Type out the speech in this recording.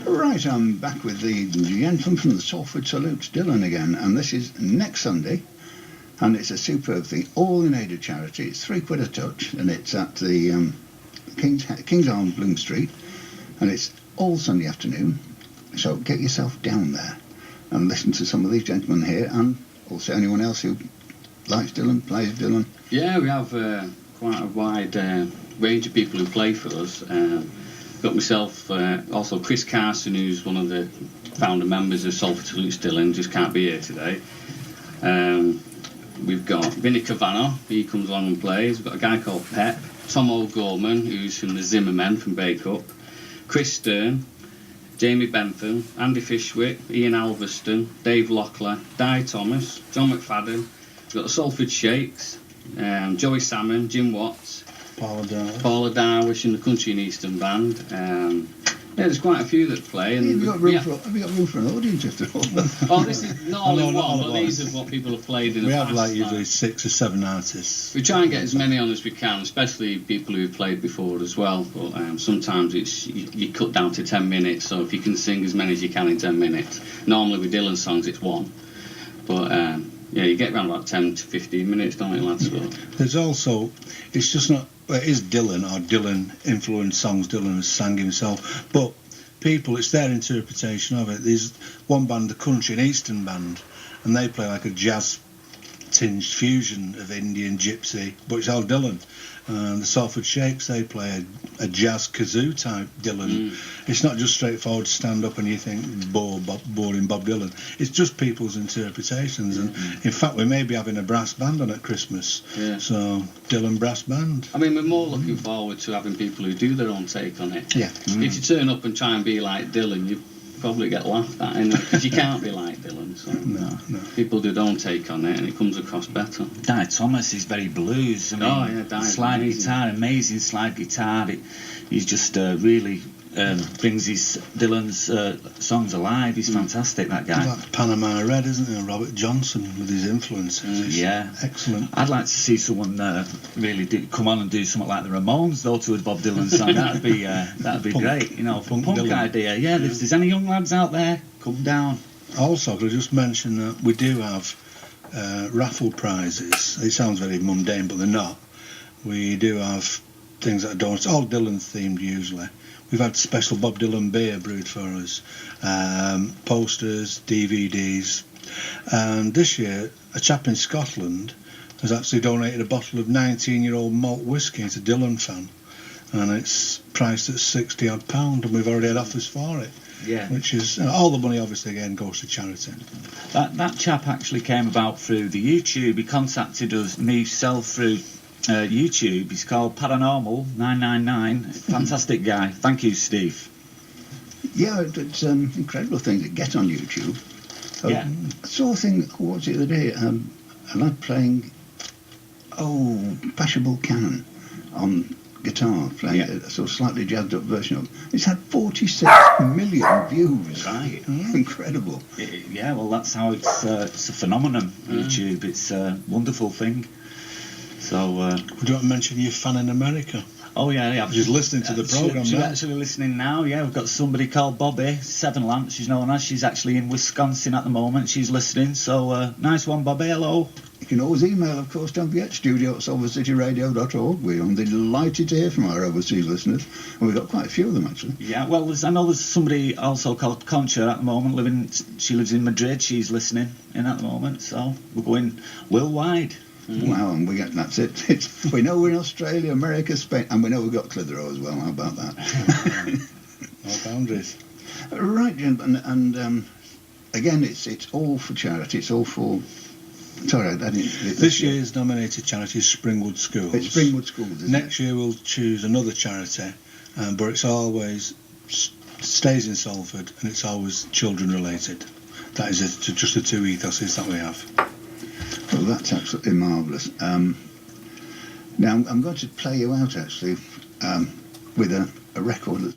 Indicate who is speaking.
Speaker 1: Right, I'm back with the gentleman from the Salford Salutes, Dylan again, and this is next Sunday, and it's a superb thing, all in aid of charity. It's £3 a touch, and it's at the King's Arms, Bloom Street, and it's all Sunday afternoon, so get yourself down there and listen to some of these gentlemen here, and also anyone else who likes Dylan, plays Dylan.
Speaker 2: Yeah, we have quite a wide range of people who play for us. Got myself, also Chris Carson, who's one of the founder members of Salford Salutes Dylan, just can't be here today. We've got Vinnie Cavano, he comes along and plays. We've got a guy called Pep, Tom O'Gorman, who's from the Zimmermen from Bake Up, Chris Stern, Jamie Bentham, Andy Fishwick, Ian Alverston, Dave Lockler, Di Thomas, John McFadden. We've got the Salford Shakes, Joey Salmon, Jim Watts, Paula Darwish in the Country and Eastern Band. Yeah, there's quite a few that play. And
Speaker 1: have you got room for an audience after all?
Speaker 2: Oh, this is not all in one, but these are what people have played in the past.
Speaker 3: We have usually 6 or 7 artists.
Speaker 2: We try and get as many on as we can, especially people who've played before as well. But sometimes it's you cut down to 10 minutes, so if you can sing as many as you can in 10 minutes. Normally with Dylan songs it's 1. But yeah, you get around about 10 to 15 minutes, don't you, lads? Yeah.
Speaker 3: There's also, it's just not, well, it is Dylan, or Dylan influenced songs, Dylan has sang himself, but people, it's their interpretation of it. There's one band, the Country and Eastern Band, and they play like a jazz tinged fusion of Indian, Gypsy, but it's all Dylan. And the Salford Shakes, they play a jazz kazoo type Dylan. It's not just straightforward stand up and you think boring Bob Dylan. It's just people's interpretations. And in fact, we may be having a brass band on at Christmas. Yeah. So Dylan brass band.
Speaker 2: I mean, we're more looking forward to having people who do their own take on it.
Speaker 1: Yeah.
Speaker 2: If you turn up and try and be like Dylan, you probably get laughed at, because you can't be like Dylan. So
Speaker 3: no.
Speaker 2: People do their own take on it, and it comes across better.
Speaker 4: Di Thomas is very blues. I mean, slide guitar, amazing slide guitar. He's just really brings his Dylan's songs alive. He's fantastic, that guy.
Speaker 3: Like Panama Red, isn't it? Robert Johnson with his influences.
Speaker 4: Yeah,
Speaker 3: excellent.
Speaker 4: I'd like to see someone really come on and do something like the Ramones, though, to a Bob Dylan song. that'd be punk, great. You know, punk idea. Yeah, if there's any young lads out there, come down.
Speaker 3: Also, could I just mention that we do have raffle prizes. It sounds very mundane, but they're not. We do have things that are done. It's all Dylan themed usually. We've had special Bob Dylan beer brewed for us, posters, DVDs, and this year a chap in Scotland has actually donated a bottle of 19-year-old malt whiskey to Dylan fan, and it's priced at £60 and we've already had offers for it.
Speaker 4: Yeah,
Speaker 3: which is all the money obviously again goes to charity.
Speaker 4: That chap actually came about through the YouTube. He contacted us, myself, through YouTube. He's called Paranormal 999. Fantastic guy. Thank you, Steve.
Speaker 1: Yeah, it's incredible thing to get on YouTube.
Speaker 4: Yeah.
Speaker 1: I saw a thing, what was it the other day? I like playing Pashable Cannon on guitar, playing a sort of slightly jazzed up version of it. It's had 46 million views.
Speaker 4: Right.
Speaker 1: Incredible.
Speaker 4: Yeah, well, that's how it's a phenomenon, YouTube. It's a wonderful thing. So,
Speaker 3: would you want to mention your fan in America?
Speaker 4: Oh yeah.
Speaker 3: She's listening to the programme
Speaker 4: She's
Speaker 3: now.
Speaker 4: actually listening now, yeah. We've got somebody called Bobby, Sevenlamp, she's known as. She's actually in Wisconsin at the moment. She's listening, so nice one, Bobby, hello.
Speaker 1: You can always email, of course, don't forget, studio@salfordcityradio.org. We're delighted to hear from our overseas listeners, and we've got quite a few of them, actually.
Speaker 4: Yeah, well, I know there's somebody also called Concha at the moment, she lives in Madrid, she's listening in at the moment, so we're going worldwide.
Speaker 1: Wow, and that's it. We know we're in Australia, America, Spain, and we know we've got Clitheroe as well. How about that?
Speaker 3: No boundaries.
Speaker 1: Right, gentlemen, and again, it's all for charity. It's all for. Sorry, I didn't.
Speaker 3: This year's nominated charity is Springwood Schools.
Speaker 1: It's Springwood Schools.
Speaker 3: Next year we'll choose another charity, but it's always stays in Salford, and it's always children related. That is just the 2 ethoses that we have.
Speaker 1: Well, that's absolutely marvellous. Now, I'm going to play you out, actually, with a record that's